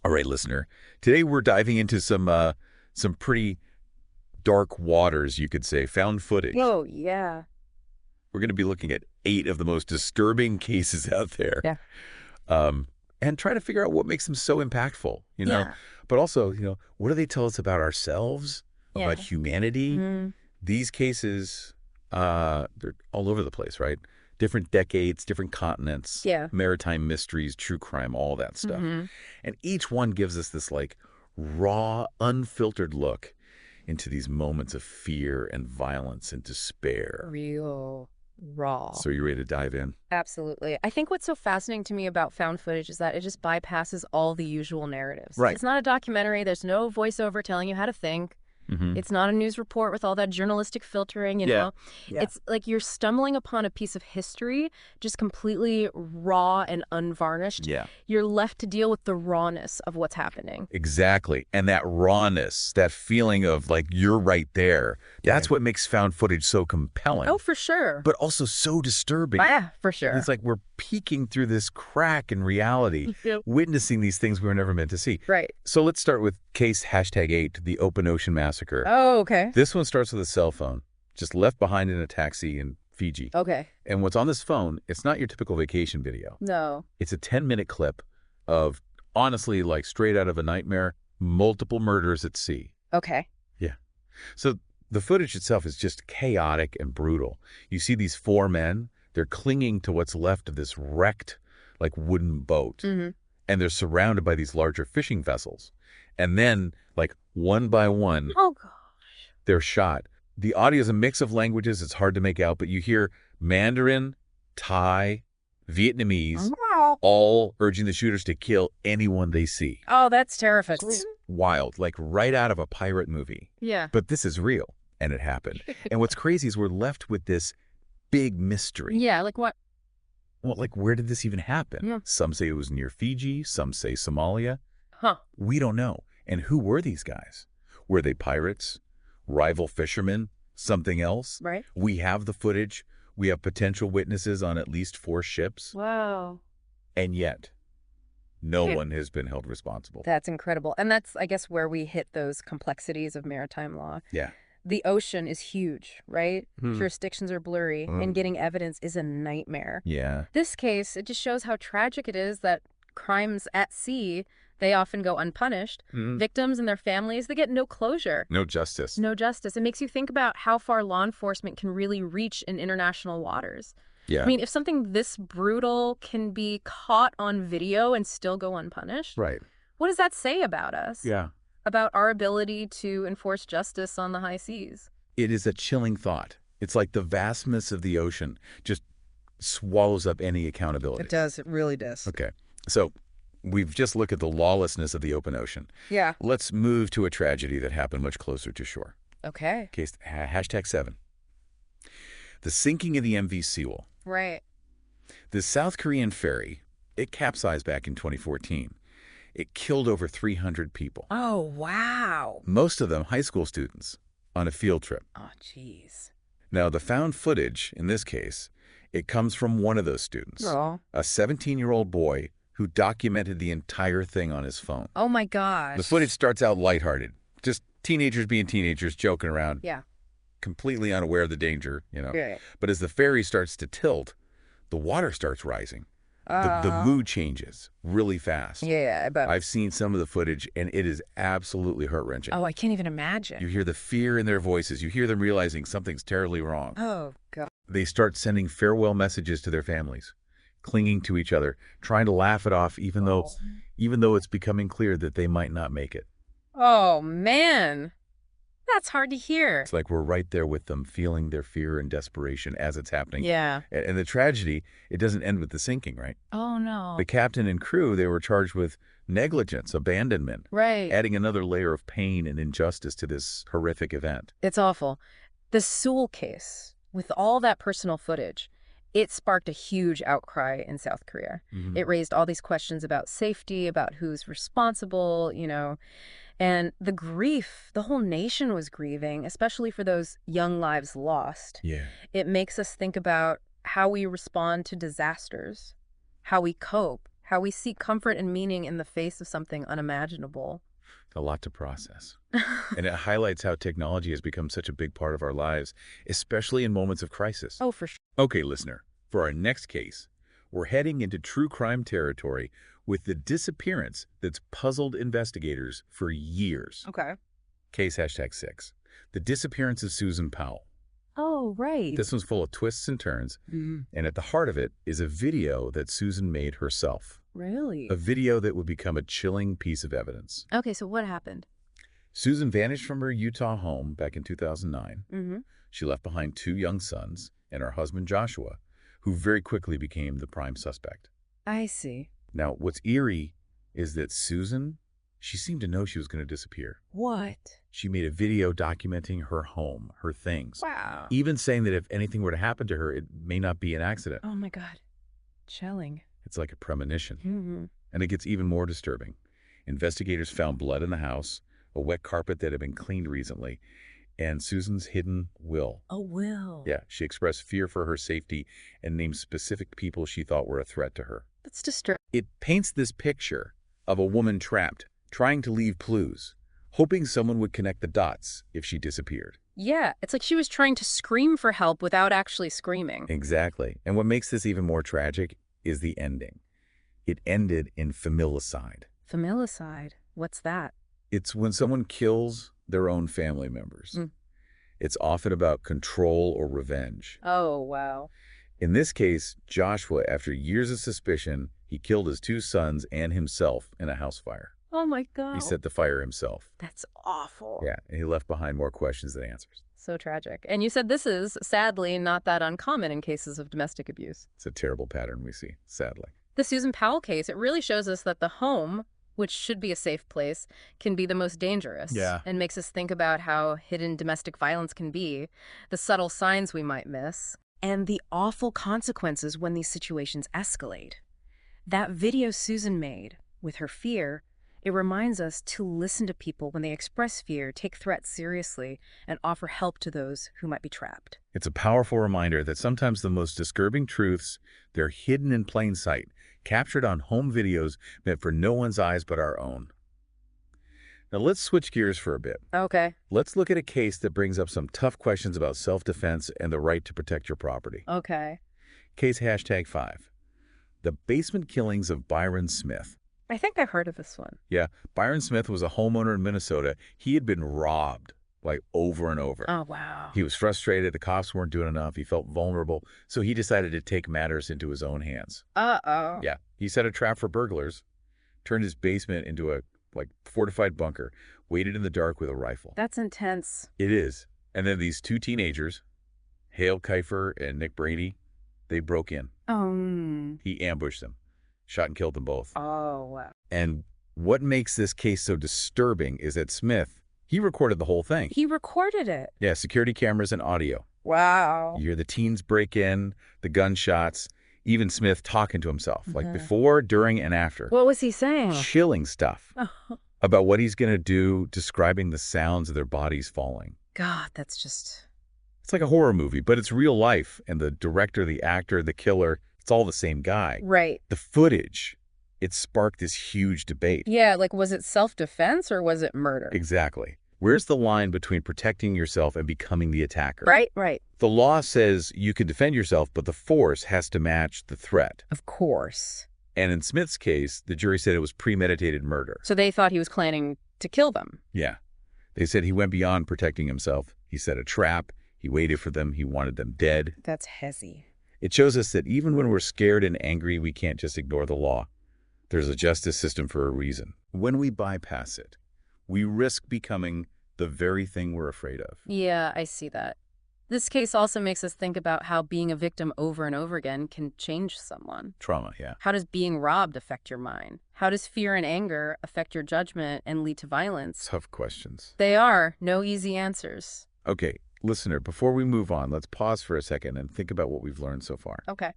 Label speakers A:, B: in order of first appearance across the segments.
A: All right, listener. Today we're diving into some pretty dark waters, you could say, found footage.
B: Oh, yeah.
A: We're going to be looking at 8 of the most disturbing cases out there,
B: Yeah.
A: um, and try to figure out what makes them so impactful,
B: Yeah.
A: But also, what do they tell us about ourselves,
B: Yeah.
A: about humanity?
B: Mm,
A: These cases, they're all over the place, right? Different decades, different continents,
B: yeah.
A: maritime mysteries, true crime, all that stuff.
B: Hmm.
A: And each one gives us this like raw, unfiltered look into these moments of fear and violence and despair.
B: Real raw.
A: So you ready to dive in?
B: Absolutely. I think what's so fascinating to me about found footage is that it just bypasses all the usual narratives.
A: Right.
B: It's not a documentary. There's no voiceover telling you how to think.
A: Mm-hmm.
B: It's not a news report with all that journalistic filtering, you know?
A: Yeah.
B: It's like you're stumbling upon a piece of history just completely raw and unvarnished.
A: Yeah,
B: You're left to deal with the rawness of what's happening.
A: exactly. And that rawness, that feeling of like you're right there, that's what makes found footage so compelling,
B: Oh, for sure.
A: but also so disturbing.
B: Yeah, for sure.
A: It's like we're peeking through this crack in reality,
B: Yep.
A: witnessing these things we were never meant to see.
B: Right.
A: So let's start with case #8, the Open Ocean Massacre.
B: Oh, okay.
A: This one starts with a cell phone, just left behind in a taxi in Fiji.
B: Okay.
A: And what's on this phone, it's not your typical vacation video.
B: No.
A: It's a 10-minute clip of, honestly, like straight out of a nightmare, multiple murders at sea.
B: Okay.
A: Yeah. So the footage itself is just chaotic and brutal. You see these 4 men, they're clinging to what's left of this wrecked, like wooden boat.
B: Mm-hmm.
A: And they're surrounded by these larger fishing vessels. And then, like one by one,
B: Oh, gosh.
A: they're shot. The audio is a mix of languages. It's hard to make out, but you hear Mandarin, Thai, Vietnamese, all urging the shooters to kill anyone they see.
B: Oh, that's terrifying.
A: Wild, like right out of a pirate movie.
B: Yeah.
A: But this is real, and it happened. And what's crazy is we're left with this big mystery.
B: Yeah, like what?
A: Well, like, where did this even happen?
B: Yeah.
A: Some say it was near Fiji. Some say Somalia.
B: Huh.
A: We don't know. And who were these guys? Were they pirates? Rival fishermen? Something else?
B: Right.
A: We have the footage. We have potential witnesses on at least 4 ships.
B: Wow.
A: And yet, no one has been held responsible.
B: That's incredible. And that's, I guess, where we hit those complexities of maritime law.
A: Yeah.
B: The ocean is huge, right?
A: Hmm.
B: Jurisdictions are blurry, and getting evidence is a nightmare.
A: Yeah.
B: This case, it just shows how tragic it is that crimes at sea, they often go unpunished. Victims and their families, they get no closure.
A: No justice.
B: No justice. It makes you think about how far law enforcement can really reach in international waters.
A: Yeah.
B: I mean, if something this brutal can be caught on video and still go unpunished,
A: Right.
B: what does that say about us?
A: Yeah.
B: About our ability to enforce justice on the high seas?
A: It is a chilling thought. It's like the vastness of the ocean just swallows up any accountability.
B: It does. It really does.
A: Okay. So we've just looked at the lawlessness of the open ocean.
B: Yeah.
A: Let's move to a tragedy that happened much closer to shore.
B: Okay.
A: Case #7. The sinking of the MV Sewell.
B: Right.
A: The South Korean ferry, it capsized back in 2014. It killed over 300 people,
B: Oh, wow.
A: most of them high school students, on a field trip.
B: Oh, jeez.
A: Now, the found footage, in this case, it comes from one of those students,
B: Oh.
A: a 17-year-old boy who documented the entire thing on his phone.
B: Oh, my gosh.
A: The footage starts out lighthearted, just teenagers being teenagers, joking around,
B: Yeah.
A: completely unaware of the danger,
B: Right.
A: But as the ferry starts to tilt, the water starts rising. The mood changes really fast.
B: Yeah, but...
A: I've seen some of the footage, and it is absolutely heart-wrenching.
B: Oh, I can't even imagine.
A: You hear the fear in their voices. You hear them realizing something's terribly wrong.
B: Oh, God.
A: They start sending farewell messages to their families, clinging to each other, trying to laugh it off, even though it's becoming clear that they might not make it.
B: Oh, man. That's hard to hear.
A: It's like we're right there with them, feeling their fear and desperation as it's happening.
B: Yeah.
A: And the tragedy, it doesn't end with the sinking, right?
B: Oh, no.
A: The captain and crew, they were charged with negligence, abandonment,
B: Right.
A: adding another layer of pain and injustice to this horrific event.
B: It's awful. The Sewell case, with all that personal footage, it sparked a huge outcry in South Korea.
A: Mhm.
B: It raised all these questions about safety, about who's responsible, and the grief, the whole nation was grieving, especially for those young lives lost.
A: Yeah.
B: It makes us think about how we respond to disasters, how we cope, How we seek comfort and meaning in the face of something unimaginable.
A: A lot to process. And it highlights how technology has become such a big part of our lives, especially in moments of crisis.
B: Oh, for sure.
A: Okay, listener, for our next case, we're heading into true crime territory with the disappearance that's puzzled investigators for years.
B: Okay.
A: Case #6. The disappearance of Susan Powell.
B: Oh, right.
A: This one's full of twists and turns, and at the heart of it is a video that Susan made herself.
B: Really?
A: A video that would become a chilling piece of evidence.
B: Okay, so what happened?
A: Susan vanished from her Utah home back in 2009.
B: Mm-hmm.
A: She left behind 2 young sons and her husband Joshua, who very quickly became the prime suspect.
B: I see.
A: Now, what's eerie is that Susan, she seemed to know she was going to disappear.
B: What?
A: She made a video documenting her home, her things,
B: Wow.
A: even saying that if anything were to happen to her, it may not be an accident.
B: Oh my God. Chilling.
A: It's like a premonition.
B: Mm-hmm.
A: And it gets even more disturbing. Investigators found blood in the house, a wet carpet that had been cleaned recently, and Susan's hidden will.
B: A will.
A: Yeah, she expressed fear for her safety and named specific people she thought were a threat to her.
B: That's disturbing.
A: It paints this picture of a woman trapped, trying to leave clues, hoping someone would connect the dots if she disappeared.
B: Yeah, it's like she was trying to scream for help without actually screaming.
A: Exactly. And what makes this even more tragic is the ending. It ended in familicide.
B: Familicide? What's that?
A: It's when someone kills their own family members.
B: Mm.
A: It's often about control or revenge.
B: Oh, wow.
A: In this case, Joshua, after years of suspicion, he killed his 2 sons and himself in a house fire.
B: Oh my God.
A: He set the fire himself.
B: That's awful.
A: Yeah, and he left behind more questions than answers.
B: So tragic. And you said this is, sadly, not that uncommon in cases of domestic abuse.
A: It's a terrible pattern we see, sadly.
B: The Susan Powell case, it really shows us that the home, which should be a safe place, can be the most dangerous.
A: Yeah.
B: And makes us think about how hidden domestic violence can be, the subtle signs we might miss, and the awful consequences when these situations escalate. That video Susan made, with her fear, it reminds us to listen to people when they express fear, take threats seriously, and offer help to those who might be trapped.
A: It's a powerful reminder that sometimes the most disturbing truths, they're hidden in plain sight, captured on home videos meant for no one's eyes but our own. Now let's switch gears for a bit.
B: Okay.
A: Let's look at a case that brings up some tough questions about self-defense and the right to protect your property.
B: Okay.
A: Case #5. The basement killings of Byron Smith.
B: I think I've heard of this one.
A: Yeah, Byron Smith was a homeowner in Minnesota. He had been robbed, like, over and over.
B: Oh, wow.
A: He was frustrated. The cops weren't doing enough. He felt vulnerable. So he decided to take matters into his own hands.
B: Uh-oh.
A: Yeah, he set a trap for burglars, turned his basement into a, fortified bunker, waited in the dark with a rifle.
B: That's intense.
A: It is. And then these 2 teenagers, Hale Kiefer and Nick Brady, they broke in. He ambushed them, shot and killed them both.
B: Oh, wow.
A: And what makes this case so disturbing is that Smith, he recorded the whole thing.
B: He recorded it.
A: Yeah, security cameras and audio.
B: Wow.
A: You hear the teens break in, the gunshots, even Smith talking to himself, like
B: Mhm.
A: before, during, and after.
B: What was he saying?
A: Chilling stuff about what he's going to do, describing the sounds of their bodies falling.
B: God, that's just...
A: It's like a horror movie, but it's real life, and the director, the actor, the killer, it's all the same guy.
B: Right.
A: The footage, it sparked this huge debate.
B: Yeah, like, was it self-defense or was it murder?
A: Exactly. Where's the line between protecting yourself and becoming the attacker?
B: Right, right.
A: The law says you can defend yourself, but the force has to match the threat.
B: Of course.
A: And in Smith's case, the jury said it was premeditated murder.
B: So they thought he was planning to kill them.
A: Yeah. They said he went beyond protecting himself. He set a trap. He waited for them. He wanted them dead.
B: That's hezzy.
A: It shows us that even when we're scared and angry, we can't just ignore the law. There's a justice system for a reason. When we bypass it, we risk becoming the very thing we're afraid of.
B: Yeah, I see that. This case also makes us think about how being a victim over and over again can change someone.
A: Trauma, yeah.
B: How does being robbed affect your mind? How does fear and anger affect your judgment and lead to violence?
A: Tough questions.
B: They are no easy answers.
A: Okay, listener, before we move on, let's pause for a second and think about what we've learned so far.
B: Okay.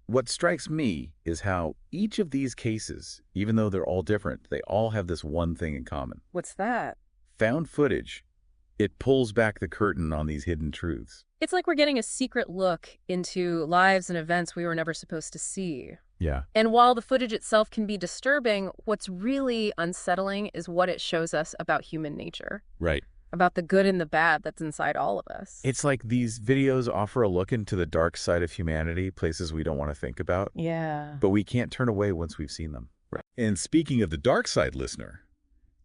A: What strikes me is how each of these cases, even though they're all different, they all have this one thing in common.
B: What's that?
A: Found footage. It pulls back the curtain on these hidden truths.
B: It's like we're getting a secret look into lives and events we were never supposed to see.
A: Yeah.
B: And while the footage itself can be disturbing, what's really unsettling is what it shows us about human nature,
A: Right.
B: about the good and the bad that's inside all of us.
A: It's like these videos offer a look into the dark side of humanity, places we don't want to think about,
B: Yeah.
A: but we can't turn away once we've seen them. Right. And speaking of the dark side, listener,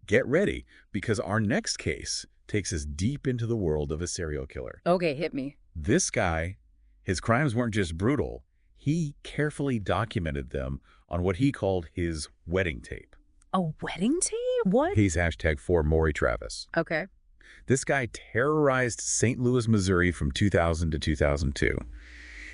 A: get ready, because our next case takes us deep into the world of a serial killer.
B: Okay, hit me.
A: This guy, his crimes weren't just brutal. He carefully documented them on what he called his wedding tape.
B: A wedding tape? What?
A: He's #4 Maury Travis.
B: Okay.
A: This guy terrorized St. Louis, Missouri from 2000 to 2002.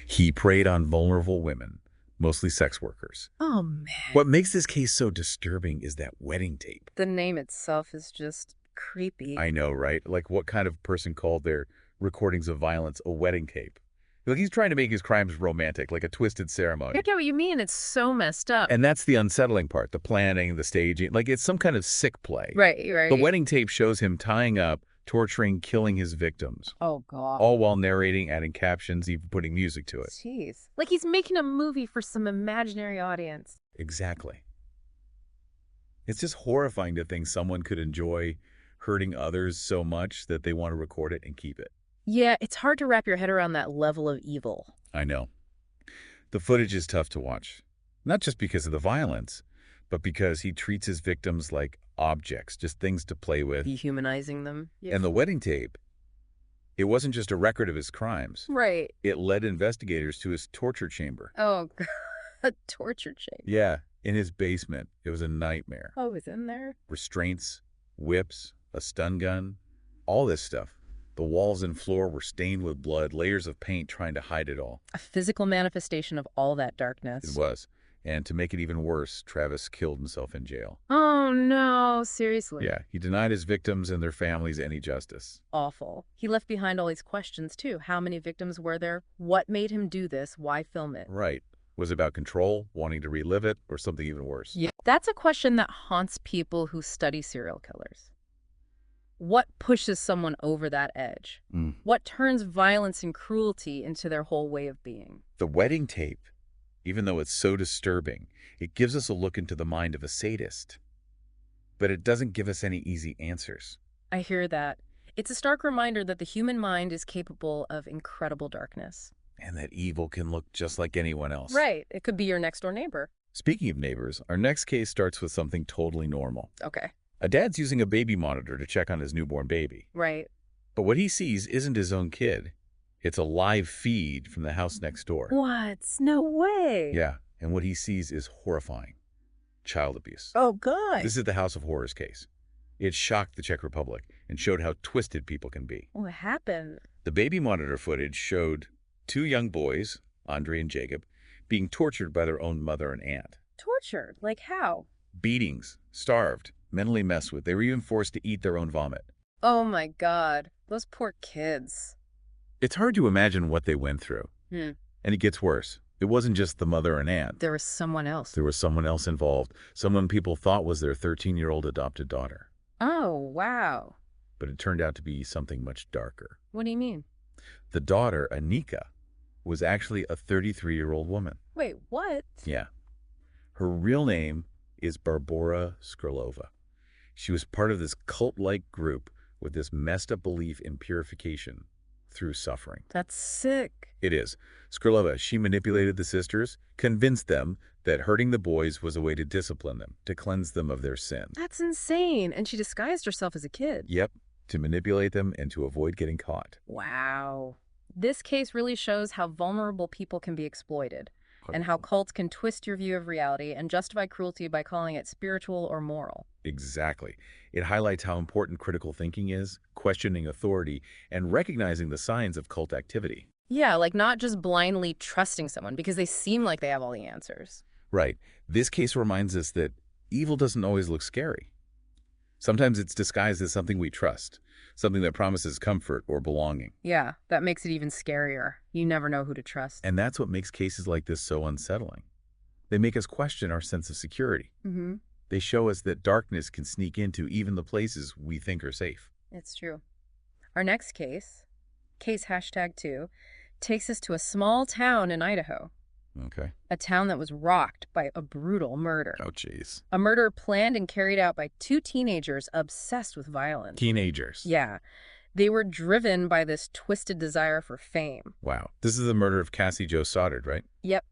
A: He preyed on vulnerable women, mostly sex workers.
B: Oh, man.
A: What makes this case so disturbing is that wedding tape.
B: The name itself is just creepy.
A: I know, right? Like, what kind of person called their recordings of violence a wedding tape? Like, he's trying to make his crimes romantic, like a twisted ceremony.
B: I get what you mean. It's so messed up.
A: And that's the unsettling part, the planning, the staging. Like, it's some kind of sick play.
B: Right.
A: The wedding tape shows him tying up, torturing, killing his victims,
B: Oh, God.
A: all while narrating, adding captions, even putting music to it.
B: Jeez. Like he's making a movie for some imaginary audience.
A: Exactly. It's just horrifying to think someone could enjoy hurting others so much that they want to record it and keep it.
B: Yeah, it's hard to wrap your head around that level of evil.
A: I know. The footage is tough to watch, not just because of the violence, but because he treats his victims like objects, just things to play with.
B: Dehumanizing them.
A: And the wedding tape, it wasn't just a record of his crimes.
B: Right.
A: It led investigators to his torture chamber.
B: Oh, God. A torture chamber.
A: Yeah, in his basement. It was a nightmare.
B: Oh, it's in there?
A: Restraints, whips, a stun gun, all this stuff. The walls and floor were stained with blood, layers of paint trying to hide it all.
B: A physical manifestation of all that darkness.
A: It was. And to make it even worse, Travis killed himself in jail.
B: Oh, no. Seriously.
A: Yeah, he denied his victims and their families any justice.
B: Awful. He left behind all these questions, too. How many victims were there? What made him do this? Why film it?
A: Right. Was it about control, wanting to relive it, or something even worse?
B: Yeah. That's a question that haunts people who study serial killers. What pushes someone over that edge? What turns violence and cruelty into their whole way of being?
A: The wedding tape, even though it's so disturbing, it gives us a look into the mind of a sadist. But it doesn't give us any easy answers.
B: I hear that. It's a stark reminder that the human mind is capable of incredible darkness.
A: And that evil can look just like anyone else.
B: Right. It could be your next door neighbor.
A: Speaking of neighbors, our next case starts with something totally normal.
B: Okay.
A: A dad's using a baby monitor to check on his newborn baby.
B: Right.
A: But what he sees isn't his own kid. It's a live feed from the house next door.
B: What? No way.
A: Yeah, and what he sees is horrifying. Child abuse.
B: Oh, God.
A: This is the House of Horrors case. It shocked the Czech Republic and showed how twisted people can be.
B: What happened?
A: The baby monitor footage showed two young boys, Andre and Jacob, being tortured by their own mother and aunt.
B: Tortured? Like how?
A: Beatings, starved, mentally messed with. They were even forced to eat their own vomit.
B: Oh, my God. Those poor kids.
A: It's hard to imagine what they went through. And it gets worse. It wasn't just the mother and aunt.
B: There was someone else.
A: There was someone else involved, someone people thought was their 13-year-old adopted daughter.
B: Oh, wow.
A: But it turned out to be something much darker.
B: What do you mean?
A: The daughter, Anika, was actually a 33-year-old woman.
B: Wait, what?
A: Yeah. Her real name is Barbora Skrylova. She was part of this cult-like group with this messed up belief in purification through suffering.
B: That's sick.
A: It is. Skrylova, she manipulated the sisters, convinced them that hurting the boys was a way to discipline them, to cleanse them of their sin.
B: That's insane. And she disguised herself as a kid.
A: Yep, to manipulate them and to avoid getting caught.
B: Wow. This case really shows how vulnerable people can be exploited and how cults can twist your view of reality and justify cruelty by calling it spiritual or moral.
A: Exactly. It highlights how important critical thinking is, questioning authority, and recognizing the signs of cult activity.
B: Yeah, like not just blindly trusting someone because they seem like they have all the answers.
A: Right. This case reminds us that evil doesn't always look scary. Sometimes it's disguised as something we trust, something that promises comfort or belonging.
B: Yeah, that makes it even scarier. You never know who to trust.
A: And that's what makes cases like this so unsettling. They make us question our sense of security. They show us that darkness can sneak into even the places we think are safe.
B: It's true. Our next case #2, takes us to a small town in Idaho.
A: Okay.
B: a town that was rocked by a brutal murder.
A: Oh, jeez.
B: A murder planned and carried out by two teenagers obsessed with violence.
A: Teenagers.
B: Yeah. They were driven by this twisted desire for fame.
A: Wow. This is the murder of Cassie Jo Stoddard, right?
B: Yep.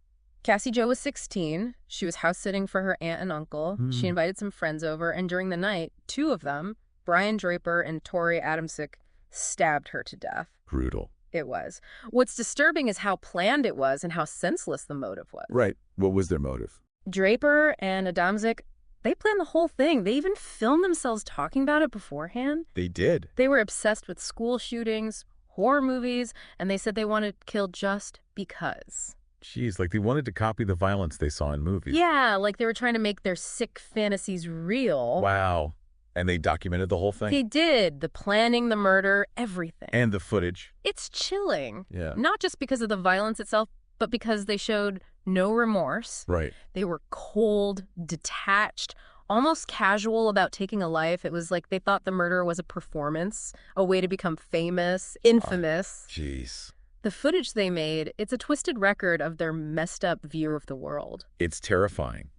B: Cassie Jo was 16. She was house sitting for her aunt and uncle. She invited some friends over, and during the night, two of them, Brian Draper and Tori Adamsick, stabbed her to death.
A: Brutal.
B: It was. What's disturbing is how planned it was and how senseless the motive was.
A: Right. What was their motive?
B: Draper and Adamsick, they planned the whole thing. They even filmed themselves talking about it beforehand.
A: They did.
B: They were obsessed with school shootings, horror movies, and they said they wanted to kill just because.
A: Jeez, like they wanted to copy the violence they saw in movies.
B: Yeah, like they were trying to make their sick fantasies real.
A: Wow. And they documented the whole thing?
B: They did. The planning, the murder, everything.
A: And the footage.
B: It's chilling.
A: Yeah.
B: Not just because of the violence itself, but because they showed no remorse.
A: Right.
B: They were cold, detached, almost casual about taking a life. It was like they thought the murder was a performance, a way to become famous, infamous.
A: Jeez.
B: The footage they made, it's a twisted record of their messed up view of the world.
A: It's terrifying.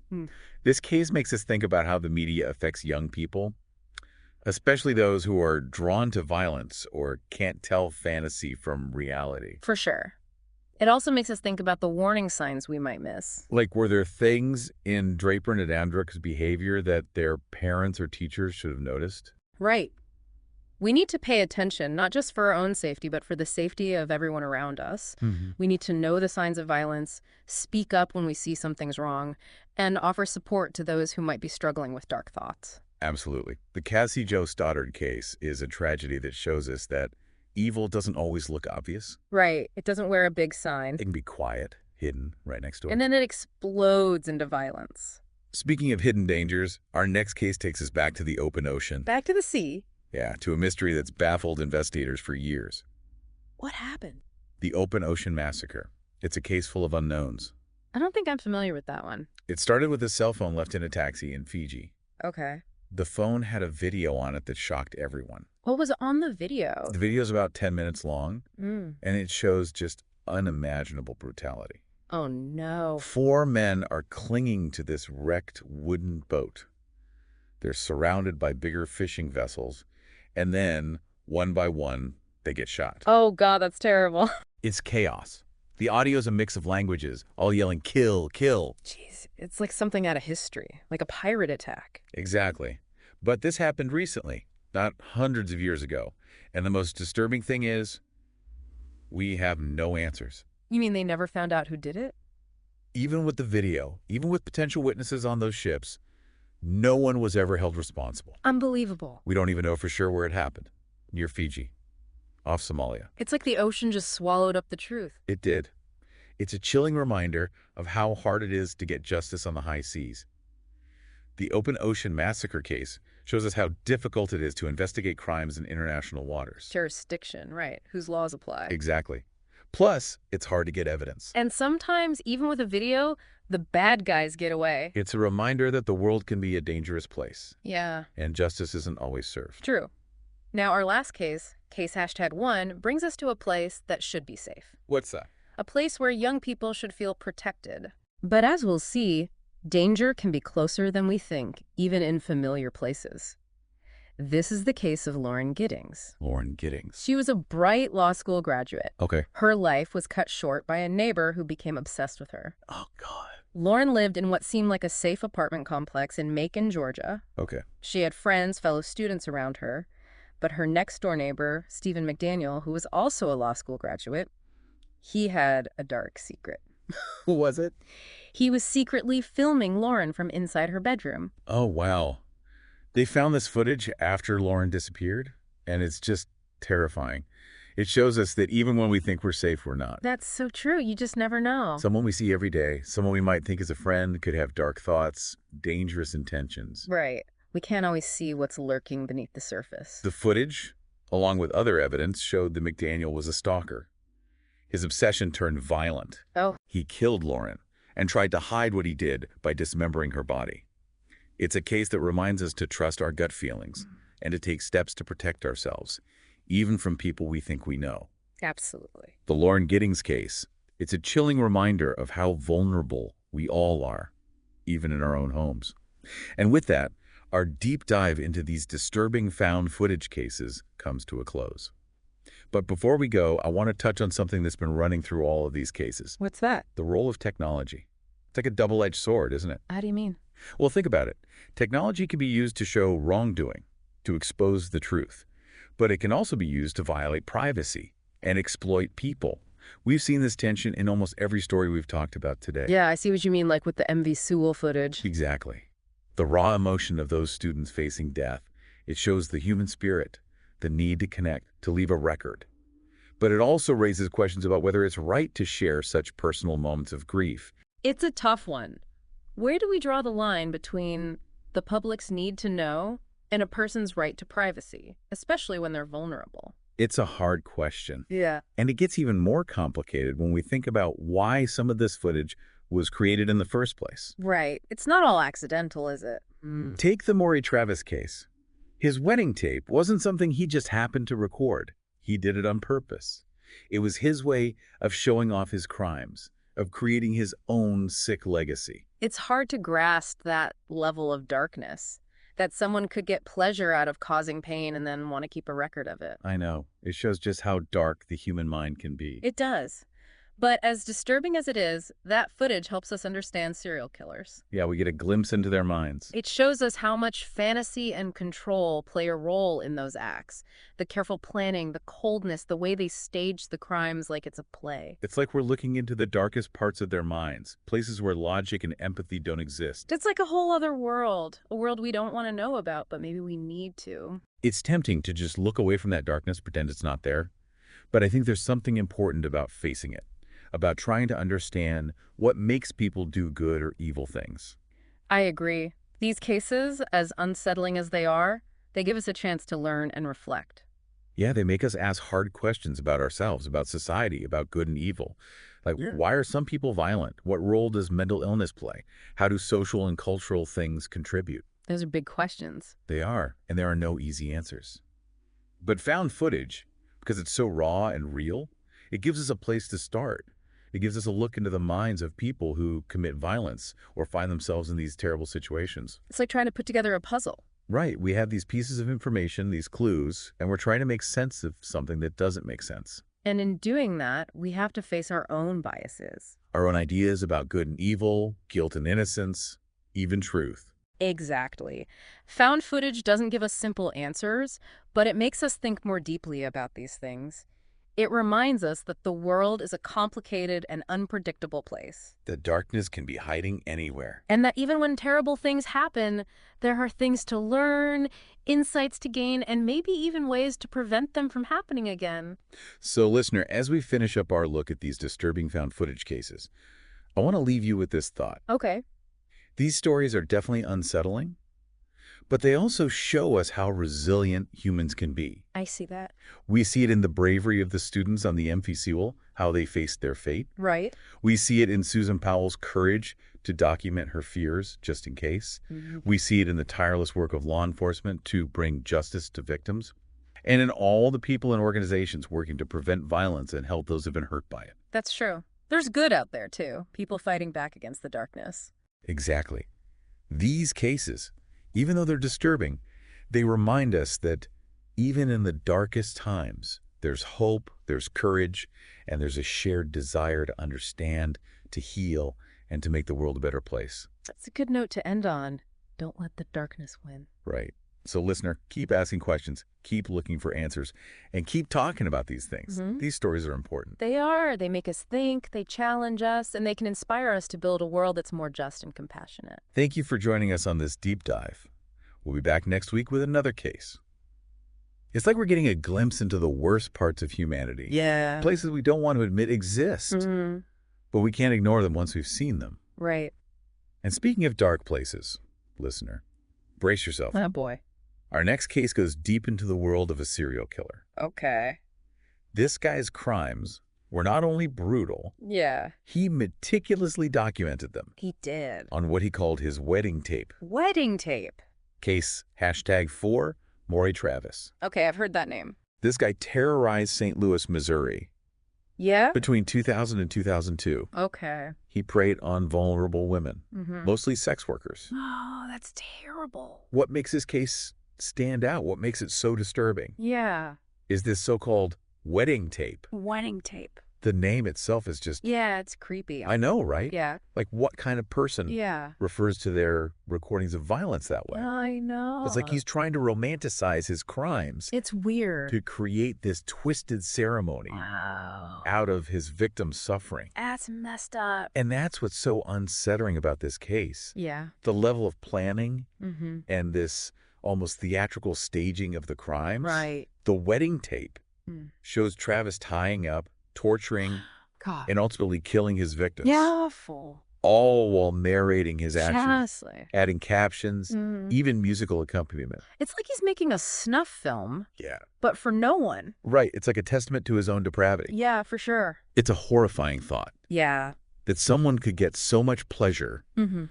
A: This case makes us think about how the media affects young people, especially those who are drawn to violence or can't tell fantasy from reality.
B: For sure. It also makes us think about the warning signs we might miss.
A: Like, were there things in Draper and Adamsick's behavior that their parents or teachers should have noticed?
B: Right. We need to pay attention, not just for our own safety, but for the safety of everyone around us. We need to know the signs of violence, speak up when we see something's wrong, and offer support to those who might be struggling with dark thoughts.
A: Absolutely. The Cassie Jo Stoddard case is a tragedy that shows us that evil doesn't always look obvious.
B: Right. It doesn't wear a big sign.
A: It can be quiet, hidden, right next door.
B: And then it explodes into violence.
A: Speaking of hidden dangers, our next case takes us back to the open ocean.
B: Back to the sea.
A: Yeah, to a mystery that's baffled investigators for years.
B: What happened?
A: The Open Ocean Massacre. It's a case full of unknowns.
B: I don't think I'm familiar with that one.
A: It started with a cell phone left in a taxi in Fiji.
B: Okay.
A: The phone had a video on it that shocked everyone.
B: What was on the video?
A: The video is about 10 minutes long,
B: Mm.
A: and it shows just unimaginable brutality.
B: Oh, no.
A: 4 men are clinging to this wrecked wooden boat. They're surrounded by bigger fishing vessels, and then, one by one, they get shot.
B: Oh, God, that's terrible.
A: It's chaos. The audio is a mix of languages, all yelling, kill, kill.
B: Jeez, it's like something out of history, like a pirate attack.
A: Exactly. But this happened recently, not hundreds of years ago. And the most disturbing thing is, we have no answers.
B: You mean they never found out who did it?
A: Even with the video, even with potential witnesses on those ships, no one was ever held responsible.
B: Unbelievable.
A: We don't even know for sure where it happened. Near Fiji. Off Somalia.
B: It's like the ocean just swallowed up the truth.
A: It did. It's a chilling reminder of how hard it is to get justice on the high seas. The Open Ocean Massacre case shows us how difficult it is to investigate crimes in international waters.
B: Jurisdiction, right. Whose laws apply.
A: Exactly. Plus, it's hard to get evidence.
B: And sometimes, even with a video, the bad guys get away.
A: It's a reminder that the world can be a dangerous place,
B: Yeah,
A: and justice isn't always served.
B: true. Now, our last case, case #1, brings us to a place that should be safe.
A: What's that?
B: A place where young people should feel protected. But as we'll see, danger can be closer than we think, even in familiar places. This is the case of Lauren Giddings.
A: Lauren Giddings.
B: She was a bright law school graduate.
A: Okay.
B: Her life was cut short by a neighbor who became obsessed with her.
A: Oh, God.
B: Lauren lived in what seemed like a safe apartment complex in Macon, Georgia.
A: Okay.
B: She had friends, fellow students around her, but her next-door neighbor, Stephen McDaniel, who was also a law school graduate, he had a dark secret.
A: Who was it?
B: He was secretly filming Lauren from inside her bedroom.
A: Oh, wow. They found this footage after Lauren disappeared, and it's just terrifying. It shows us that even when we think we're safe, we're not.
B: That's so true. You just never know.
A: Someone we see every day, someone we might think is a friend, could have dark thoughts, dangerous intentions.
B: Right. We can't always see what's lurking beneath the surface.
A: The footage, along with other evidence, showed that McDaniel was a stalker. His obsession turned violent.
B: Oh.
A: He killed Lauren and tried to hide what he did by dismembering her body. It's a case that reminds us to trust our gut feelings and to take steps to protect ourselves, even from people we think we know.
B: Absolutely.
A: The Lauren Giddings case It's a chilling reminder of how vulnerable we all are, even in our own homes. And with that, our deep dive into these disturbing found footage cases comes to a close. But before we go, I want to touch on something that's been running through all of these cases.
B: What's that?
A: The role of technology. It's like a double-edged sword, isn't it?
B: How do you mean?
A: Well, think about it. Technology can be used to show wrongdoing, to expose the truth. But it can also be used to violate privacy and exploit people. We've seen this tension in almost every story we've talked about today.
B: Yeah, I see what you mean, like with the MV Sewell footage.
A: Exactly. The raw emotion of those students facing death. It shows the human spirit, the need to connect, to leave a record. But it also raises questions about whether it's right to share such personal moments of grief.
B: It's a tough one. Where do we draw the line between the public's need to know and a person's right to privacy, especially when they're vulnerable?
A: It's a hard question.
B: Yeah.
A: And it gets even more complicated when we think about why some of this footage was created in the first place.
B: Right. It's not all accidental, is it?
A: Take the Maury Travis case. His wedding tape wasn't something he just happened to record. He did it on purpose. It was his way of showing off his crimes, of creating his own sick legacy.
B: It's hard to grasp that level of darkness, that someone could get pleasure out of causing pain and then want to keep a record of it.
A: I know. It shows just how dark the human mind can be.
B: It does. But as disturbing as it is, that footage helps us understand serial killers.
A: Yeah, we get a glimpse into their minds.
B: It shows us how much fantasy and control play a role in those acts. The careful planning, the coldness, the way they stage the crimes like it's a play.
A: It's like we're looking into the darkest parts of their minds, places where logic and empathy don't exist.
B: It's like a whole other world, a world we don't want to know about, but maybe we need to.
A: It's tempting to just look away from that darkness, pretend it's not there. But I think there's something important about facing it, about trying to understand what makes people do good or evil things.
B: I agree. These cases, as unsettling as they are, they give us a chance to learn and reflect.
A: Yeah, they make us ask hard questions about ourselves, about society, about good and evil. Like, why are some people violent? What role does mental illness play? How do social and cultural things contribute?
B: Those are big questions.
A: They are, and there are no easy answers. But found footage, because it's so raw and real, it gives us a place to start. It gives us a look into the minds of people who commit violence or find themselves in these terrible situations.
B: It's like trying to put together a puzzle.
A: Right. We have these pieces of information, these clues, and we're trying to make sense of something that doesn't make sense.
B: And in doing that, we have to face our own biases.
A: Our own ideas about good and evil, guilt and innocence, even truth.
B: Exactly. Found footage doesn't give us simple answers, but it makes us think more deeply about these things. It reminds us that the world is a complicated and unpredictable place.
A: The darkness can be hiding anywhere.
B: And that even when terrible things happen, there are things to learn, insights to gain, and maybe even ways to prevent them from happening again.
A: So, listener, as we finish up our look at these disturbing found footage cases, I want to leave you with this thought.
B: Okay.
A: These stories are definitely unsettling, but they also show us how resilient humans can be.
B: I see that.
A: We see it in the bravery of the students on the MV Sewell, how they faced their fate.
B: Right.
A: We see it in Susan Powell's courage to document her fears just in case. We see it in the tireless work of law enforcement to bring justice to victims, and in all the people and organizations working to prevent violence and help those who've been hurt by it.
B: That's true. There's good out there, too. People fighting back against the darkness.
A: Exactly. These cases, even though they're disturbing, they remind us that even in the darkest times, there's hope, there's courage, and there's a shared desire to understand, to heal, and to make the world a better place.
B: That's a good note to end on. Don't let the darkness win.
A: Right. So, listener, keep asking questions, keep looking for answers, and keep talking about these things. These stories are important.
B: They are. They make us think, they challenge us, and they can inspire us to build a world that's more just and compassionate.
A: Thank you for joining us on this deep dive. We'll be back next week with another case. It's like we're getting a glimpse into the worst parts of humanity.
B: Yeah.
A: Places we don't want to admit exist, but we can't ignore them once we've seen them.
B: Right.
A: And speaking of dark places, listener, brace yourself.
B: Oh, boy.
A: Our next case goes deep into the world of a serial killer.
B: Okay.
A: This guy's crimes were not only brutal,
B: Yeah.
A: he meticulously documented them
B: He did.
A: on what he called his wedding tape.
B: Wedding tape.
A: Case #4 Maury Travis.
B: Okay, I've heard that name.
A: This guy terrorized St. Louis, Missouri,
B: Yeah?
A: Between 2000 and 2002,
B: Okay.
A: he preyed on vulnerable women,
B: Mm-hmm.
A: mostly sex workers.
B: Oh, that's terrible.
A: What makes his case stand out? What makes it so disturbing
B: Yeah.
A: is this so-called wedding tape.
B: Wedding tape.
A: The name itself is just,
B: Yeah, it's creepy.
A: I know, right?
B: Yeah.
A: Like, what kind of person
B: Yeah.
A: refers to their recordings of violence that way?
B: I know.
A: It's like he's trying to romanticize his crimes
B: It's weird.
A: to create this twisted ceremony
B: Wow.
A: out of his victim's suffering.
B: That's messed up.
A: And that's what's so unsettling about this case.
B: Yeah.
A: The level of planning
B: Mm-hmm.
A: and this almost theatrical staging of the crimes.
B: Right.
A: The wedding tape
B: Mm.
A: shows Travis tying up, torturing,
B: God.
A: and ultimately killing his victims.
B: Yeah, awful.
A: All while narrating his actions,
B: Seriously.
A: adding captions,
B: Mhm.
A: even musical accompaniment.
B: It's like he's making a snuff film,
A: Yeah.
B: but for no one.
A: Right. It's like a testament to his own depravity.
B: Yeah, for sure.
A: It's a horrifying thought
B: Yeah.
A: that someone could get so much pleasure
B: Mm-hmm.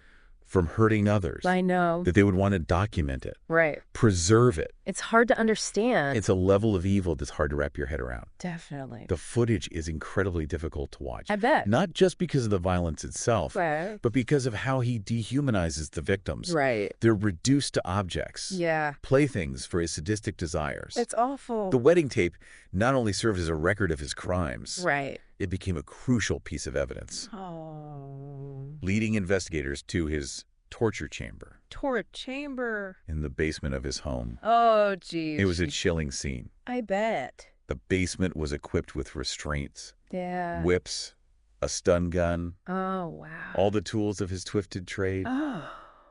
A: from hurting others
B: I know.
A: that they would want to document it,
B: Right.
A: preserve it.
B: It's hard to understand.
A: It's a level of evil that's hard to wrap your head around.
B: Definitely.
A: The footage is incredibly difficult to watch.
B: I bet.
A: Not just because of the violence itself,
B: Right.
A: but because of how he dehumanizes the victims.
B: Right.
A: They're reduced to objects,
B: Yeah.
A: playthings for his sadistic desires.
B: It's awful.
A: The wedding tape not only served as a record of his crimes,
B: Right.
A: it became a crucial piece of evidence,
B: Oh.
A: leading investigators to his torture chamber
B: Torture chamber.
A: in the basement of his home.
B: Oh, geez.
A: It was a chilling scene.
B: I bet.
A: The basement was equipped with restraints,
B: Yeah.
A: whips, a stun gun,
B: Oh, wow.
A: all the tools of his twisted trade.
B: Oh.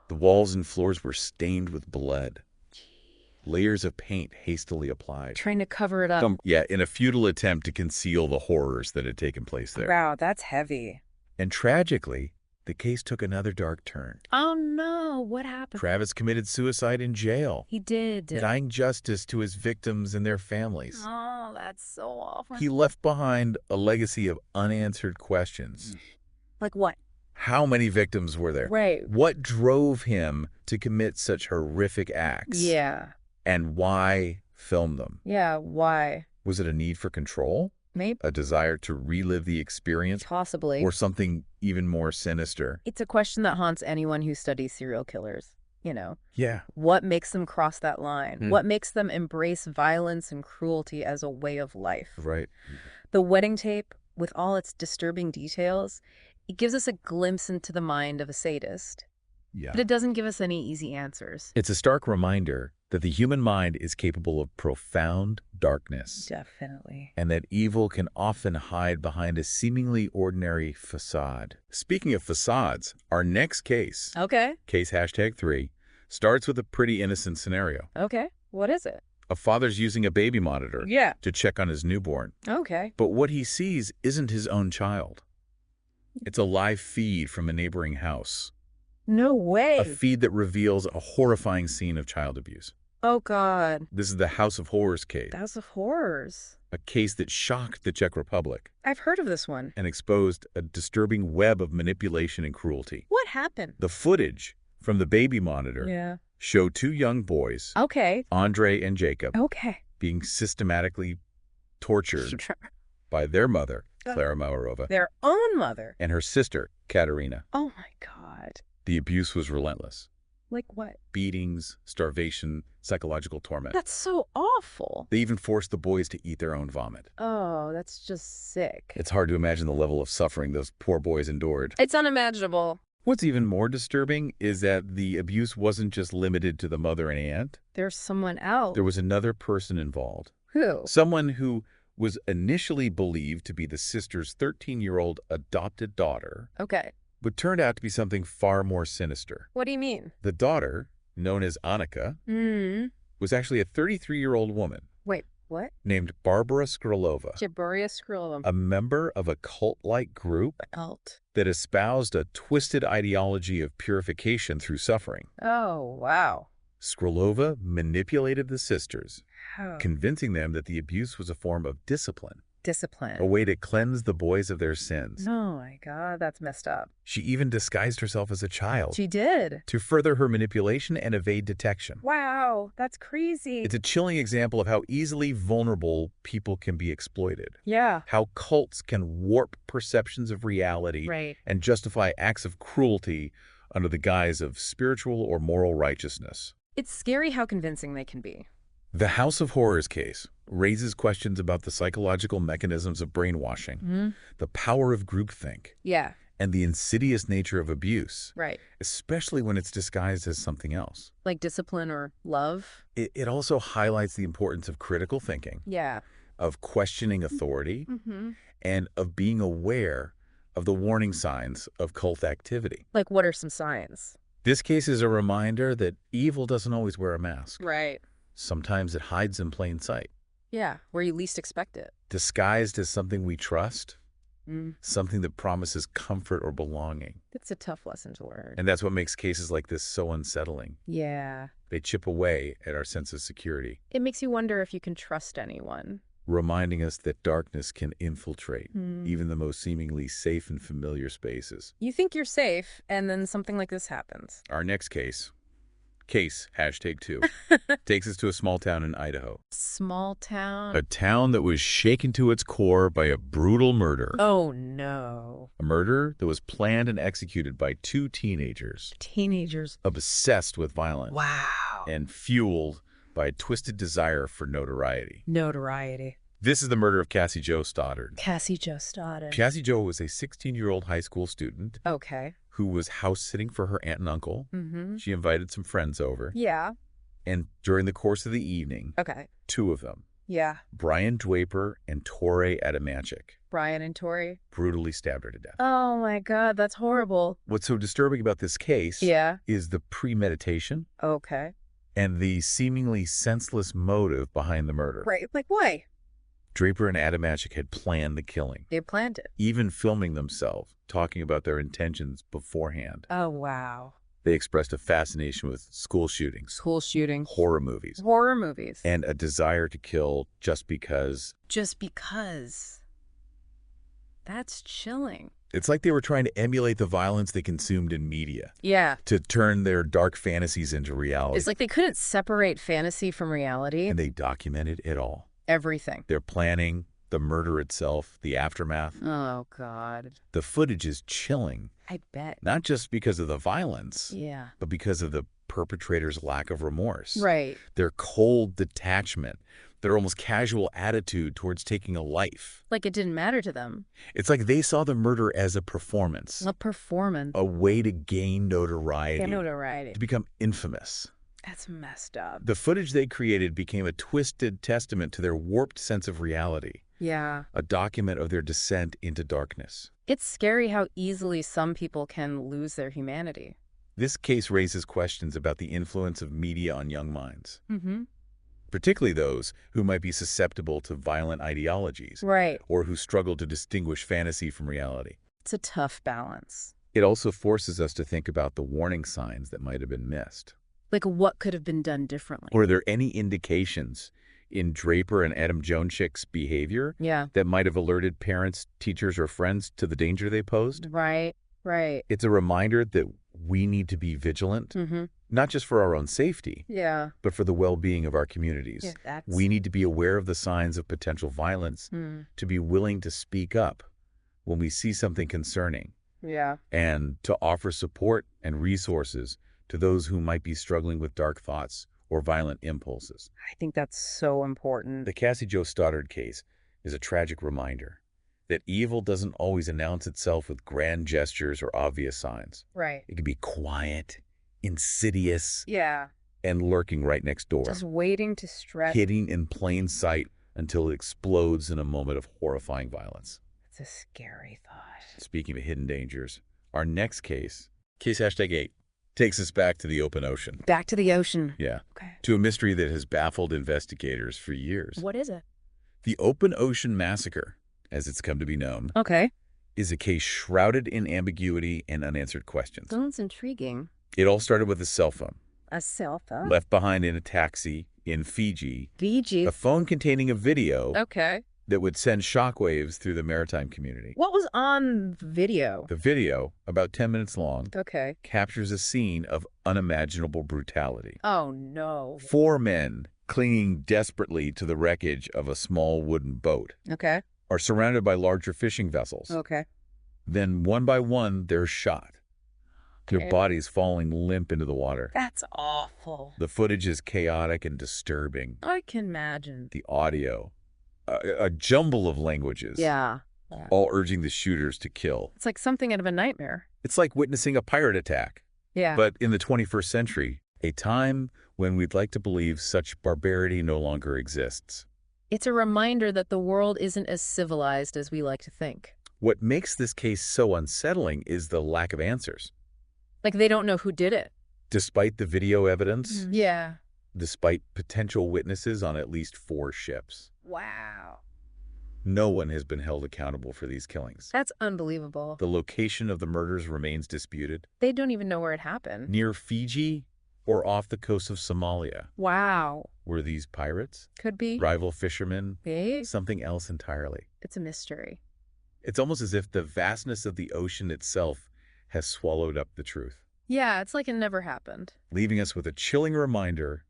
A: The walls and floors were stained with blood. Layers of paint hastily applied.
B: Trying to cover it up.
A: Yeah, in a futile attempt to conceal the horrors that had taken place there.
B: Wow, that's heavy.
A: And tragically, the case took another dark turn.
B: Oh, no. What happened?
A: Travis committed suicide in jail,
B: He did.
A: denying justice to his victims and their families.
B: Oh, that's so awful.
A: He left behind a legacy of unanswered questions.
B: Like what?
A: How many victims were there?
B: Right.
A: What drove him to commit such horrific acts?
B: Yeah.
A: And why film them?
B: Yeah. Why?
A: Was it a need for control?
B: Maybe.
A: A desire to relive the experience?
B: Possibly.
A: Or something even more sinister?
B: It's a question that haunts anyone who studies serial killers. You know,
A: Yeah.
B: what makes them cross that line?
A: Hmm.
B: What makes them embrace violence and cruelty as a way of life?
A: Right.
B: The wedding tape, with all its disturbing details, it gives us a glimpse into the mind of a sadist.
A: Yeah.
B: But it doesn't give us any easy answers.
A: It's a stark reminder that the human mind is capable of profound darkness,
B: Definitely.
A: and that evil can often hide behind a seemingly ordinary facade. Speaking of facades, our next case,
B: Okay.
A: case #3, starts with a pretty innocent scenario.
B: Okay. What is it?
A: A father's using a baby monitor
B: Yeah.
A: to check on his newborn,
B: Okay.
A: but what he sees isn't his own child. It's a live feed from a neighboring house,
B: No way.
A: a feed that reveals a horrifying scene of child abuse.
B: Oh, God.
A: This is the House of Horrors case,
B: House of Horrors.
A: a case that shocked the Czech Republic
B: I've heard of this one.
A: and exposed a disturbing web of manipulation and cruelty.
B: What happened?
A: The footage from the baby monitor
B: Yeah.
A: showed two young boys,
B: Okay.
A: Andre and Jacob,
B: Okay.
A: being systematically tortured by their mother, Clara Maurova,
B: Their own mother.
A: and her sister, Katerina.
B: Oh, my God.
A: The abuse was relentless.
B: Like what?
A: Beatings, starvation, psychological torment.
B: That's so awful.
A: They even forced the boys to eat their own vomit.
B: Oh, that's just sick.
A: It's hard to imagine the level of suffering those poor boys endured.
B: It's unimaginable.
A: What's even more disturbing is that the abuse wasn't just limited to the mother and aunt.
B: There's someone else.
A: There was another person involved.
B: Who?
A: Someone who was initially believed to be the sister's 13-year-old adopted daughter,
B: Okay.
A: but turned out to be something far more sinister.
B: What do you mean?
A: The daughter, known as Annika, was actually a 33-year-old woman
B: Wait, what?
A: named Barbara Skrylova,
B: Jaburia Skrylova.
A: a member of a cult-like group
B: Cult.
A: that espoused a twisted ideology of purification through suffering.
B: Oh, wow.
A: Skrylova manipulated the sisters,
B: How?
A: convincing them that the abuse was a form of discipline,
B: Discipline.
A: a way to cleanse the boys of their sins.
B: Oh my God, that's messed up.
A: She even disguised herself as a child
B: She did.
A: to further her manipulation and evade detection.
B: Wow, that's crazy.
A: It's a chilling example of how easily vulnerable people can be exploited.
B: Yeah.
A: How cults can warp perceptions of reality
B: Right.
A: and justify acts of cruelty under the guise of spiritual or moral righteousness.
B: It's scary how convincing they can be.
A: The House of Horrors case raises questions about the psychological mechanisms of brainwashing, the power of groupthink,
B: Yeah.
A: and the insidious nature of abuse,
B: Right.
A: especially when it's disguised as something else.
B: Like discipline or love.
A: It also highlights the importance of critical thinking,
B: Yeah.
A: of questioning authority,
B: Mm-hmm.
A: and of being aware of the warning signs of cult activity.
B: Like, what are some signs?
A: This case is a reminder that evil doesn't always wear a mask.
B: Right.
A: Sometimes it hides in plain sight,
B: Yeah, where you least expect it.
A: disguised as something we trust,
B: Mm.
A: something that promises comfort or belonging.
B: It's a tough lesson to learn.
A: And that's what makes cases like this so unsettling.
B: Yeah.
A: They chip away at our sense of security,
B: It makes you wonder if you can trust anyone.
A: reminding us that darkness can infiltrate
B: Mm.
A: even the most seemingly safe and familiar spaces.
B: You think you're safe, and then something like this happens.
A: Our next case #2, takes us to a small town in Idaho.
B: Small town.
A: A town that was shaken to its core by a brutal murder.
B: Oh, no.
A: A murder that was planned and executed by two teenagers,
B: Teenagers.
A: obsessed with violence
B: Wow.
A: and fueled by a twisted desire for notoriety.
B: Notoriety.
A: This is the murder of Cassie Jo Stoddard.
B: Cassie Jo Stoddard.
A: Cassie Jo was a 16-year-old high school student
B: Okay.
A: who was house-sitting for her aunt and uncle.
B: Mm-hmm.
A: She invited some friends over,
B: Yeah.
A: and during the course of the evening,
B: Okay.
A: two of them,
B: Yeah.
A: Brian Draper and Torrey Adamachik,
B: Brian and Tori.
A: brutally stabbed her to death.
B: Oh, my God. That's horrible.
A: What's so disturbing about this case
B: Yeah.
A: is the premeditation
B: Okay.
A: and the seemingly senseless motive behind the murder.
B: Right. Like, why?
A: Draper and Adamachik had planned the killing,
B: They planned it.
A: even filming themselves, talking about their intentions beforehand.
B: Oh, wow.
A: They expressed a fascination with school shootings,
B: School shootings.
A: horror movies,
B: Horror movies.
A: and a desire to kill just because.
B: Just because. That's chilling.
A: It's like they were trying to emulate the violence they consumed in media,
B: Yeah.
A: to turn their dark fantasies into reality.
B: It's like they couldn't separate fantasy from reality.
A: And they documented it all.
B: Everything.
A: Their planning, the murder itself, the aftermath.
B: Oh, God.
A: The footage is chilling,
B: I bet.
A: not just because of the violence,
B: Yeah.
A: but because of the perpetrator's lack of remorse.
B: Right.
A: Their cold detachment, their almost casual attitude towards taking a life.
B: Like it didn't matter to them.
A: It's like they saw the murder as a performance,
B: A performance.
A: a way to gain notoriety,
B: Notoriety.
A: to become infamous.
B: That's messed up.
A: The footage they created became a twisted testament to their warped sense of reality,
B: Yeah.
A: a document of their descent into darkness.
B: It's scary how easily some people can lose their humanity.
A: This case raises questions about the influence of media on young minds,
B: Mm-hmm.
A: particularly those who might be susceptible to violent ideologies
B: Right.
A: or who struggle to distinguish fantasy from reality.
B: It's a tough balance.
A: It also forces us to think about the warning signs that might have been missed.
B: Like, what could have been done differently?
A: Were there any indications in Draper and Adamachik's behavior
B: Yeah.
A: that might have alerted parents, teachers, or friends to the danger they posed?
B: Right. Right.
A: It's a reminder that we need to be vigilant,
B: Mm-hmm.
A: not just for our own safety,
B: Yeah.
A: but for the well-being of our communities.
B: Yeah, that's...
A: We need to be aware of the signs of potential violence,
B: Mm.
A: to be willing to speak up when we see something concerning,
B: Yeah.
A: and to offer support and resources to those who might be struggling with dark thoughts or violent impulses.
B: I think that's so important.
A: The Cassie Jo Stoddard case is a tragic reminder that evil doesn't always announce itself with grand gestures or obvious signs.
B: Right.
A: It can be quiet, insidious,
B: Yeah.
A: and lurking right next door,
B: Just waiting to stress.
A: hiding in plain sight until it explodes in a moment of horrifying violence.
B: It's a scary thought.
A: Speaking of hidden dangers, our next case #8, takes us back to the open ocean.
B: Back to the ocean.
A: Yeah,
B: Okay.
A: to a mystery that has baffled investigators for years.
B: What is it?
A: The Open Ocean Massacre, as it's come to be known,
B: Okay.
A: is a case shrouded in ambiguity and unanswered questions.
B: Sounds intriguing.
A: It all started with a cell phone,
B: A cell phone?
A: left behind in a taxi in Fiji,
B: Fiji.
A: a phone containing a video
B: Okay.
A: that would send shockwaves through the maritime community.
B: What was on the video?
A: The video, about 10 minutes long,
B: Okay.
A: captures a scene of unimaginable brutality.
B: Oh, no.
A: 4 men, clinging desperately to the wreckage of a small wooden boat,
B: Okay.
A: are surrounded by larger fishing vessels.
B: Okay.
A: Then, one by one, they're shot, their
B: Okay.
A: bodies falling limp into the water.
B: That's awful.
A: The footage is chaotic and disturbing.
B: I can imagine.
A: The audio, a jumble of languages,
B: Yeah.
A: all urging the shooters to kill.
B: It's like something out of a nightmare.
A: It's like witnessing a pirate attack,
B: Yeah.
A: but in the 21st century, a time when we'd like to believe such barbarity no longer exists.
B: It's a reminder that the world isn't as civilized as we like to think.
A: What makes this case so unsettling is the lack of answers.
B: Like they don't know who did it.
A: Despite the video evidence,
B: Yeah.
A: despite potential witnesses on at least 4 ships,
B: Wow.
A: no one has been held accountable for these killings.
B: That's unbelievable.
A: The location of the murders remains disputed.
B: They don't even know where it happened.
A: Near Fiji or off the coast of Somalia.
B: Wow.
A: Were these pirates?
B: Could be.
A: Rival fishermen?
B: Maybe.
A: Something else entirely.
B: It's a mystery.
A: It's almost as if the vastness of the ocean itself has swallowed up the truth,
B: Yeah, it's like it never happened.
A: leaving us with a chilling reminder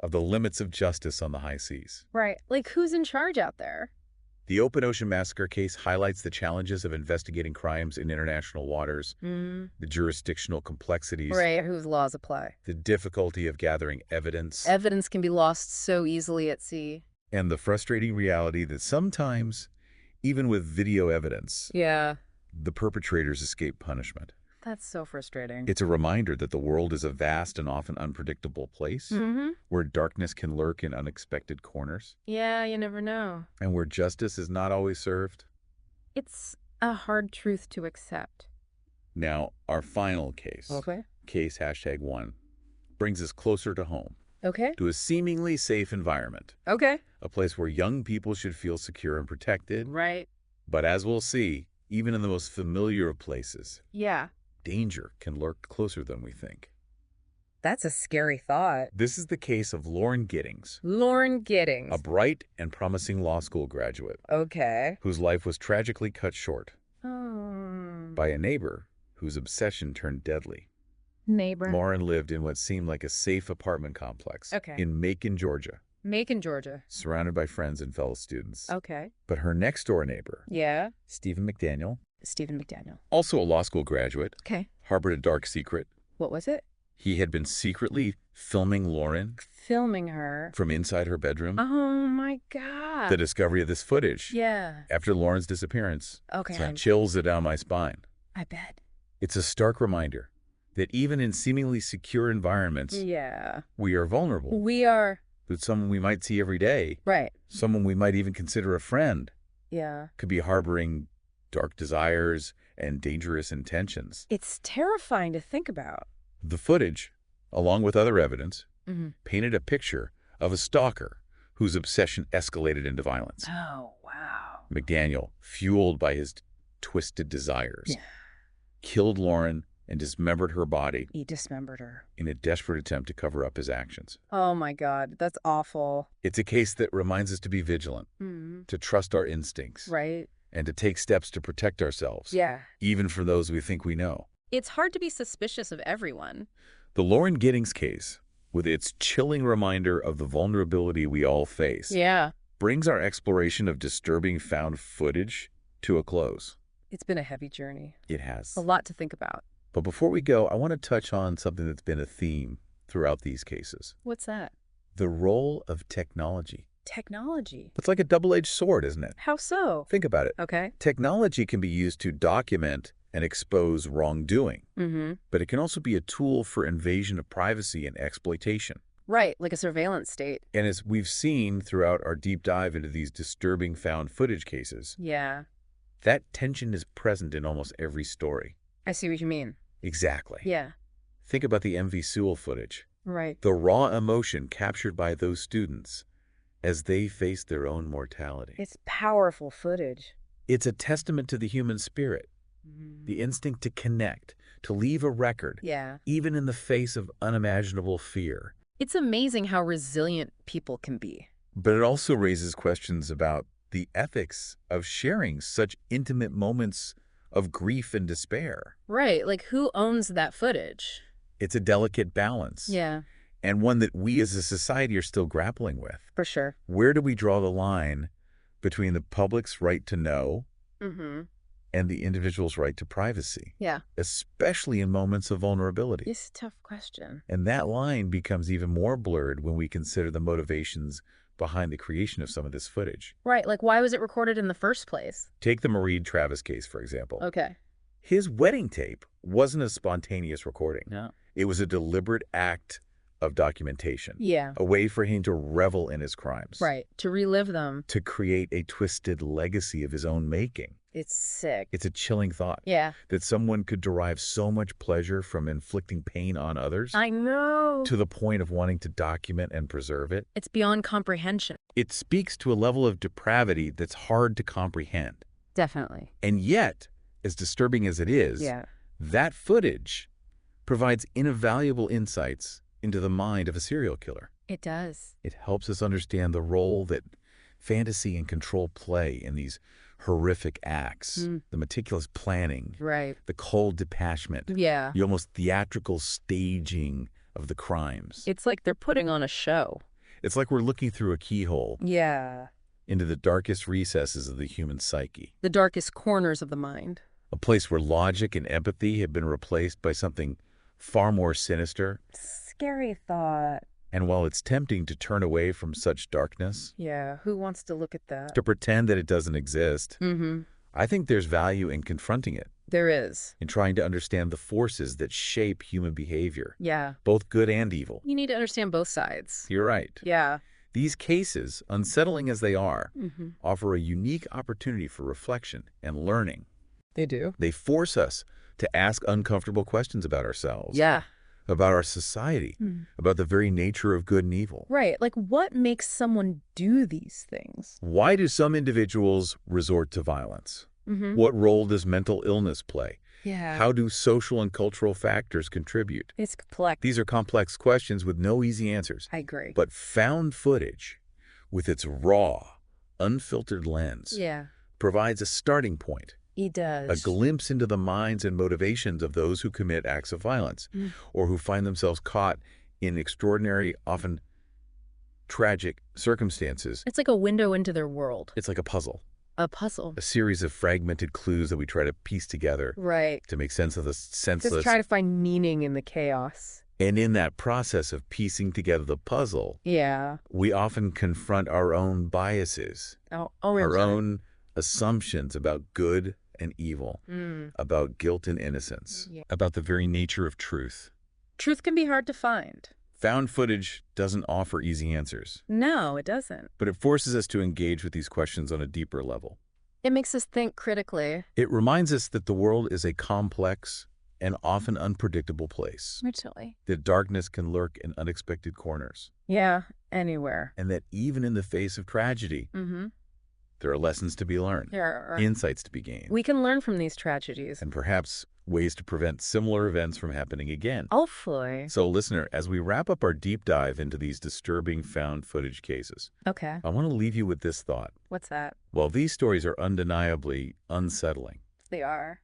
A: of the limits of justice on the high seas.
B: Right. Like who's in charge out there?
A: The Open Ocean Massacre case highlights the challenges of investigating crimes in international waters, the jurisdictional complexities,
B: Right. Whose laws apply?
A: the difficulty of gathering evidence,
B: Evidence can be lost so easily at sea.
A: and the frustrating reality that sometimes, even with video evidence,
B: Yeah.
A: the perpetrators escape punishment.
B: That's so frustrating.
A: It's a reminder that the world is a vast and often unpredictable place where darkness can lurk in unexpected corners
B: Yeah, you never know.
A: and where justice is not always served.
B: It's a hard truth to accept.
A: Now, our final case, case #1, brings us closer to home,
B: Okay.
A: to a seemingly safe environment,
B: Okay.
A: a place where young people should feel secure and protected.
B: Right.
A: But as we'll see, even in the most familiar of places,
B: Yeah.
A: danger can lurk closer than we think.
B: That's a scary thought.
A: This is the case of Lauren Giddings,
B: Lauren Giddings.
A: a bright and promising law school graduate
B: Okay.
A: whose life was tragically cut short
B: Oh.
A: by a neighbor whose obsession turned deadly.
B: Neighbor.
A: Lauren lived in what seemed like a safe apartment complex
B: Okay.
A: in Macon, Georgia,
B: Macon, Georgia.
A: surrounded by friends and fellow students.
B: Okay.
A: But her next-door neighbor,
B: Yeah.
A: Stephen McDaniel,
B: Stephen McDaniel.
A: also a law school graduate,
B: Okay.
A: harbored a dark secret.
B: What was it?
A: He had been secretly filming Lauren
B: Filming her.
A: from inside her bedroom.
B: Oh my God.
A: The discovery of this footage
B: Yeah.
A: after Lauren's disappearance
B: Okay.
A: sent chills down my spine.
B: I bet.
A: It's a stark reminder that even in seemingly secure environments,
B: Yeah.
A: we are vulnerable.
B: We are.
A: That someone we might see every day,
B: Right.
A: someone we might even consider a friend,
B: Yeah.
A: could be harboring dark desires and dangerous intentions.
B: It's terrifying to think about.
A: The footage, along with other evidence,
B: Mm-hmm.
A: painted a picture of a stalker whose obsession escalated into violence.
B: Oh, wow.
A: McDaniel, fueled by his twisted desires,
B: Yeah.
A: killed Lauren and dismembered her body
B: He dismembered her.
A: in a desperate attempt to cover up his actions.
B: Oh my God. That's awful.
A: It's a case that reminds us to be vigilant,
B: Mm-hmm.
A: to trust our instincts,
B: Right.
A: and to take steps to protect ourselves,
B: Yeah.
A: even for those we think we know.
B: It's hard to be suspicious of everyone.
A: The Lauren Giddings case, with its chilling reminder of the vulnerability we all face,
B: Yeah.
A: brings our exploration of disturbing found footage to a close.
B: It's been a heavy journey.
A: It has.
B: A lot to think about.
A: But before we go, I want to touch on something that's been a theme throughout these cases.
B: What's that?
A: The role of technology.
B: Technology.
A: It's like a double-edged sword, isn't it?
B: How so?
A: Think about it.
B: Okay.
A: Technology can be used to document and expose wrongdoing,
B: Mm-hmm.
A: but it can also be a tool for invasion of privacy and exploitation.
B: Right. Like a surveillance state.
A: And as we've seen throughout our deep dive into these disturbing found footage cases,
B: Yeah.
A: that tension is present in almost every story.
B: I see what you mean.
A: Exactly.
B: Yeah.
A: Think about the MV Sewell footage.
B: Right.
A: The raw emotion captured by those students as they face their own mortality.
B: It's powerful footage.
A: It's a testament to the human spirit, the instinct to connect, to leave a record,
B: Yeah.
A: even in the face of unimaginable fear.
B: It's amazing how resilient people can be.
A: But it also raises questions about the ethics of sharing such intimate moments of grief and despair.
B: Right, like who owns that footage?
A: It's a delicate balance.
B: Yeah,
A: And one that we as a society are still grappling with.
B: for sure.
A: Where do we draw the line between the public's right to know
B: Mm-hmm.
A: and the individual's right to privacy,
B: Yeah.
A: especially in moments of vulnerability?
B: It's a tough question.
A: And that line becomes even more blurred when we consider the motivations behind the creation of some of this footage.
B: Right, like why was it recorded in the first place?
A: Take the Mareed Travis case, for example.
B: Okay.
A: His wedding tape wasn't a spontaneous recording.
B: No.
A: It was a deliberate act of documentation,
B: Yeah.
A: a way for him to revel in his crimes,
B: Right, to relive them.
A: to create a twisted legacy of his own making.
B: It's sick.
A: It's a chilling thought
B: Yeah.
A: that someone could derive so much pleasure from inflicting pain on others
B: I know.
A: to the point of wanting to document and preserve it.
B: It's beyond comprehension.
A: It speaks to a level of depravity that's hard to comprehend.
B: Definitely.
A: And yet, as disturbing as it is,
B: Yeah.
A: that footage provides invaluable insights into the mind of a serial killer.
B: It does.
A: It helps us understand the role that fantasy and control play in these horrific acts, the meticulous planning,
B: Right.
A: the cold detachment,
B: Yeah.
A: the almost theatrical staging of the crimes.
B: It's like they're putting on a show.
A: It's like we're looking through a keyhole
B: Yeah.
A: into the darkest recesses of the human psyche,
B: The darkest corners of the mind.
A: a place where logic and empathy have been replaced by something far more sinister.
B: Scary thought.
A: And while it's tempting to turn away from such darkness,
B: Yeah. Who wants to look at that?
A: to pretend that it doesn't exist,
B: Mm-hmm.
A: I think there's value in confronting it,
B: There is.
A: in trying to understand the forces that shape human behavior,
B: Yeah.
A: both good and evil.
B: You need to understand both sides.
A: You're right.
B: Yeah.
A: These cases, unsettling as they are,
B: Mm-hmm.
A: offer a unique opportunity for reflection and learning.
B: They do.
A: They force us to ask uncomfortable questions about ourselves,
B: Yeah.
A: about our society, about the very nature of good and evil.
B: Right. Like what makes someone do these things?
A: Why do some individuals resort to violence?
B: Mm-hmm.
A: What role does mental illness play?
B: Yeah.
A: How do social and cultural factors contribute?
B: It's complex.
A: These are complex questions with no easy answers.
B: I agree.
A: But found footage, with its raw, unfiltered lens,
B: Yeah.
A: provides a starting point,
B: He does.
A: a glimpse into the minds and motivations of those who commit acts of violence, or who find themselves caught in extraordinary, often tragic circumstances.
B: It's like a window into their world.
A: It's like a puzzle,
B: A puzzle.
A: a series of fragmented clues that we try to piece together
B: Right.
A: to make sense of the senseless.
B: Just try to find meaning in the chaos.
A: And in that process of piecing together the puzzle,
B: Yeah.
A: we often confront our own biases,
B: Oh,
A: our own assumptions about good and evil, about guilt and innocence,
B: Yeah.
A: about the very nature of truth.
B: Truth can be hard to find.
A: Found footage doesn't offer easy answers,
B: No, it doesn't.
A: but it forces us to engage with these questions on a deeper level.
B: It makes us think critically.
A: It reminds us that the world is a complex and often unpredictable place,
B: Literally.
A: that darkness can lurk in unexpected corners,
B: Yeah. Anywhere.
A: and that even in the face of tragedy,
B: Mm-hmm.
A: there are lessons to be learned,
B: There are.
A: insights to be gained,
B: We can learn from these tragedies.
A: and perhaps ways to prevent similar events from happening again.
B: Hopefully.
A: So, listener, as we wrap up our deep dive into these disturbing found footage cases,
B: Okay.
A: I want to leave you with this thought.
B: What's that?
A: While these stories are undeniably unsettling,
B: They are.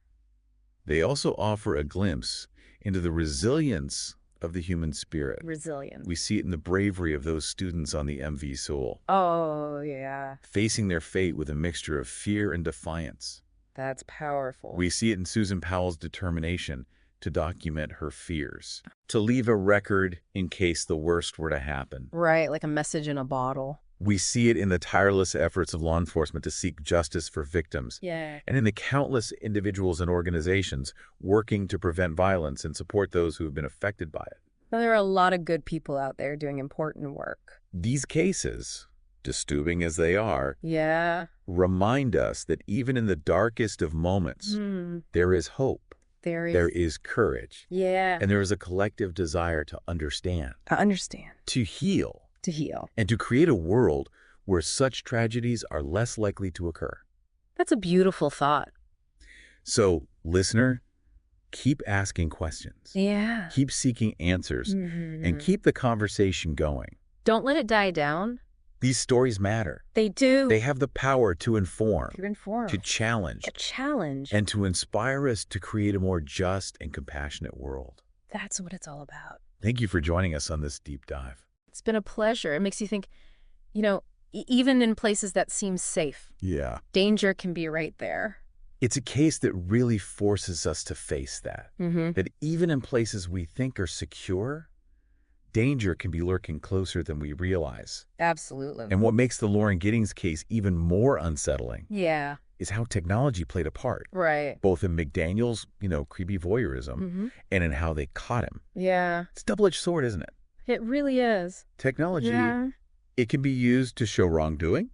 A: they also offer a glimpse into the resilience of the human spirit.
B: Resilient.
A: We see it in the bravery of those students on the MV Soul,
B: Oh, yeah.
A: facing their fate with a mixture of fear and defiance.
B: That's powerful.
A: We see it in Susan Powell's determination to document her fears, to leave a record in case the worst were to happen.
B: Right, like a message in a bottle.
A: We see it in the tireless efforts of law enforcement to seek justice for victims,
B: Yeah.
A: and in the countless individuals and organizations working to prevent violence and support those who have been affected by it.
B: There are a lot of good people out there doing important work.
A: These cases, disturbing as they are,
B: Yeah.
A: remind us that even in the darkest of moments, there is hope,
B: There
A: is courage,
B: Yeah.
A: and there is a collective desire to understand,
B: I understand.
A: to heal,
B: To heal.
A: and to create a world where such tragedies are less likely to occur.
B: That's a beautiful thought.
A: So, listener, keep asking questions,
B: Yeah.
A: keep seeking answers, and keep the conversation going.
B: Don't let it die down.
A: These stories matter.
B: They do.
A: They have the power to inform,
B: To inform.
A: to challenge,
B: A challenge.
A: and to inspire us to create a more just and compassionate world.
B: That's what it's all about.
A: Thank you for joining us on this deep dive.
B: It's been a pleasure. It makes you think, even in places that seem safe,
A: Yeah.
B: danger can be right there.
A: It's a case that really forces us to face that.
B: Mm-hmm.
A: That even in places we think are secure, danger can be lurking closer than we realize.
B: Absolutely.
A: And what makes the Lauren Giddings case even more unsettling
B: Yeah.
A: is how technology played a part,
B: Right.
A: both in McDaniel's, creepy voyeurism,
B: Mm-hmm.
A: and in how they caught him.
B: Yeah.
A: It's a double-edged sword, isn't it?
B: It really is.
A: Technology,
B: Yeah.
A: it can be used to show wrongdoing,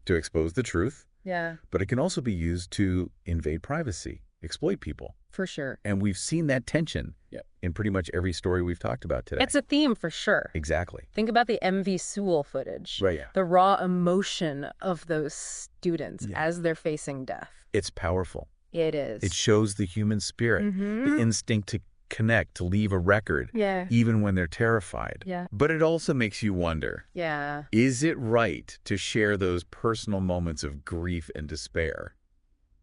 A: to expose the truth,
B: Yeah.
A: but it can also be used to invade privacy, exploit people.
B: For sure.
A: And we've seen that tension in pretty much every story we've talked about today.
B: It's a theme for sure.
A: Exactly.
B: Think about the MV Sewell footage.
A: Right, yeah.
B: The raw emotion of those students
A: Yeah.
B: as they're facing death.
A: It's powerful.
B: It is.
A: It shows the human spirit,
B: Mm-hmm.
A: the instinct to connect, to leave a record,
B: Yeah.
A: even when they're terrified.
B: Yeah.
A: But it also makes you wonder,
B: Yeah.
A: is it right to share those personal moments of grief and despair?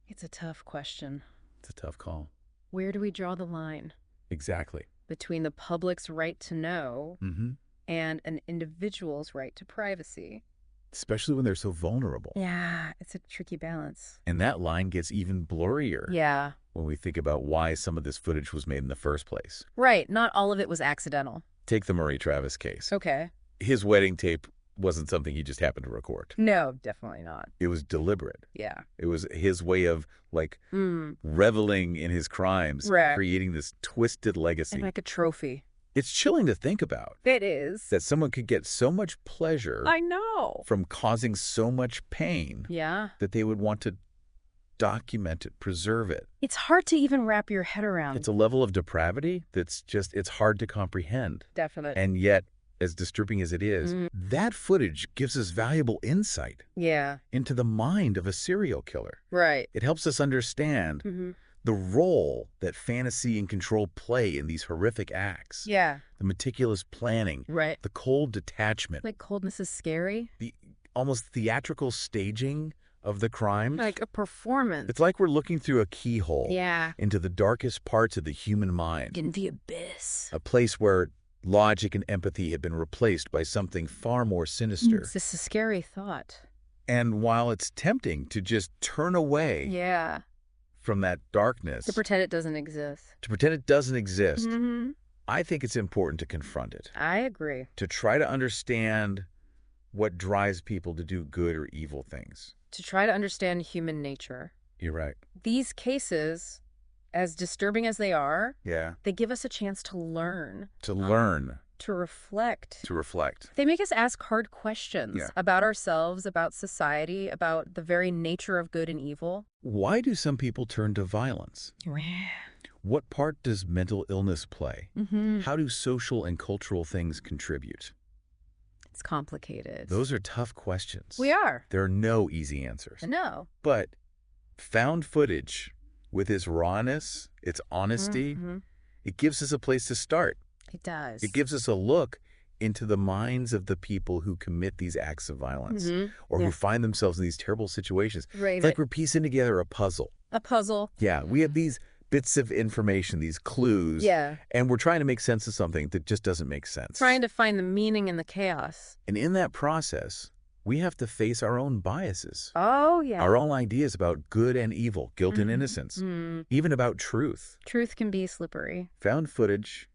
B: It's a tough question.
A: It's a tough call.
B: Where do we draw the line
A: Exactly.
B: between the public's right to know
A: Mm-hmm.
B: and an individual's right to privacy?
A: Especially when they're so vulnerable.
B: Yeah, it's a tricky balance.
A: And that line gets even blurrier
B: Yeah.
A: when we think about why some of this footage was made in the first place.
B: Right. Not all of it was accidental.
A: Take the Murray Travis case.
B: Okay.
A: His wedding tape wasn't something he just happened to record.
B: No, definitely not.
A: It was deliberate.
B: Yeah.
A: It was his way of,
B: Mm.
A: reveling in his crimes,
B: Right.
A: creating this twisted legacy.
B: And like a trophy.
A: It's chilling to think about
B: It is.
A: that someone could get so much pleasure
B: I know.
A: from causing so much pain
B: Yeah.
A: that they would want to document it, preserve it.
B: It's hard to even wrap your head around.
A: It's a level of depravity it's hard to comprehend.
B: Definite.
A: And yet, as disturbing as it is,
B: Mhm.
A: that footage gives us valuable insight
B: Yeah.
A: into the mind of a serial killer.
B: Right.
A: It helps us understand
B: Mm-hmm.
A: the role that fantasy and control play in these horrific acts.
B: Yeah.
A: The meticulous planning,
B: Right.
A: the cold detachment,
B: Like coldness is scary.
A: the almost theatrical staging of the crimes.
B: Like a performance.
A: It's like we're looking through a keyhole
B: Yeah.
A: into the darkest parts of the human mind,
B: In the abyss.
A: a place where logic and empathy have been replaced by something far more sinister.
B: It's just a scary thought.
A: And while it's tempting to just turn away
B: Yeah.
A: from that darkness,
B: To pretend it doesn't exist.
A: to pretend it doesn't exist,
B: Mm-hmm.
A: I think it's important to confront it,
B: I agree.
A: to try to understand what drives people to do good or evil things.
B: To try to understand human nature.
A: You're right.
B: These cases, as disturbing as they are,
A: Yeah.
B: they give us a chance to learn,
A: To learn,
B: to reflect.
A: to reflect.
B: They make us ask hard questions
A: Yeah.
B: about ourselves, about society, about the very nature of good and evil.
A: Why do some people turn to violence? What part does mental illness play?
B: Mm-hmm.
A: How do social and cultural things contribute?
B: It's complicated.
A: Those are tough questions.
B: We are.
A: There are no easy answers.
B: No.
A: But found footage, with its rawness, its honesty,
B: Mhm.
A: it gives us a place to start.
B: It does.
A: It gives us a look into the minds of the people who commit these acts of violence
B: Mhm.
A: or
B: Yeah.
A: who find themselves in these terrible situations.
B: Right.
A: It's like we're piecing together a puzzle.
B: A puzzle.
A: Yeah, we have these bits of information, these clues,
B: Yeah.
A: and we're trying to make sense of something that just doesn't make sense.
B: Trying to find the meaning in the chaos.
A: And in that process, we have to face our own biases,
B: Oh, yeah.
A: our own ideas about good and evil, guilt and innocence,
B: Mm.
A: even about truth.
B: Truth can be slippery.
A: Found footage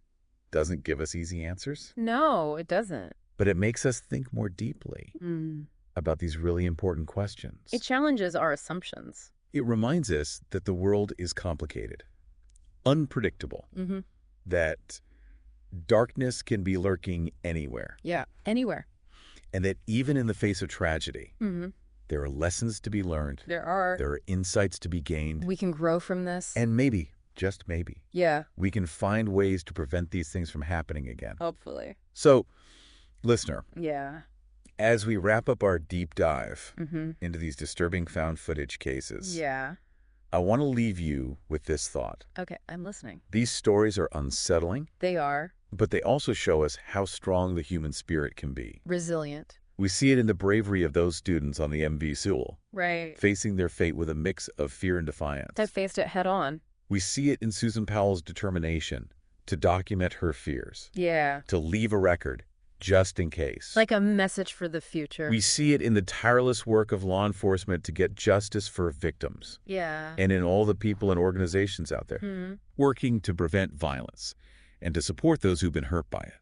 A: doesn't give us easy answers,
B: No, it doesn't.
A: but it makes us think more deeply
B: Mm.
A: about these really important questions.
B: It challenges our assumptions.
A: It reminds us that the world is complicated, unpredictable,
B: Mm-hmm.
A: that darkness can be lurking anywhere,
B: Yeah. Anywhere.
A: and that even in the face of tragedy,
B: Mm-hmm.
A: there are lessons to be learned,
B: There are.
A: there are insights to be gained,
B: We can grow from this.
A: and maybe, just maybe,
B: Yeah.
A: we can find ways to prevent these things from happening again.
B: Hopefully.
A: So, listener,
B: Yeah.
A: as we wrap up our deep dive
B: Mm-hmm.
A: into these disturbing found footage cases,
B: Yeah.
A: I want to leave you with this thought.
B: Okay. I'm listening.
A: These stories are unsettling,
B: They are
A: but they also show us how strong the human spirit can be.
B: resilient.
A: We see it in the bravery of those students on the MV Sewell,
B: Right.
A: facing their fate with a mix of fear and defiance.
B: That faced it head on.
A: We see it in Susan Powell's determination to document her fears,
B: Yeah.
A: to leave a record just in case.
B: Like a message for the future.
A: We see it in the tireless work of law enforcement to get justice for victims,
B: Yeah.
A: and in all the people and organizations out there working to prevent violence and to support those who've been hurt by it.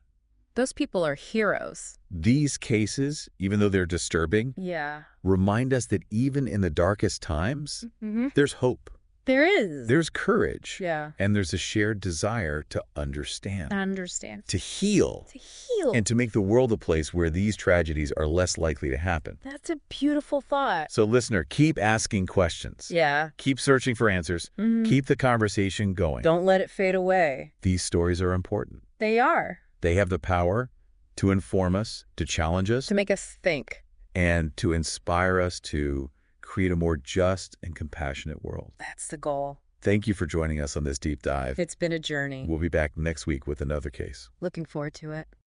B: Those people are heroes.
A: These cases, even though they're disturbing,
B: Yeah.
A: remind us that even in the darkest times,
B: Mm-hmm.
A: there's hope,
B: There is.
A: there's courage,
B: Yeah.
A: and there's a shared desire to understand,
B: Understand.
A: to heal,
B: To heal.
A: and to make the world a place where these tragedies are less likely to happen.
B: That's a beautiful thought.
A: So, listener, keep asking questions.
B: Yeah.
A: Keep searching for answers.
B: Mhm.
A: Keep the conversation going.
B: Don't let it fade away.
A: These stories are important.
B: They are.
A: They have the power to inform us, to challenge us,
B: To make us think.
A: and to inspire us to create a more just and compassionate world.
B: That's the goal.
A: Thank you for joining us on this deep dive.
B: It's been a journey.
A: We'll be back next week with another case.
B: Looking forward to it.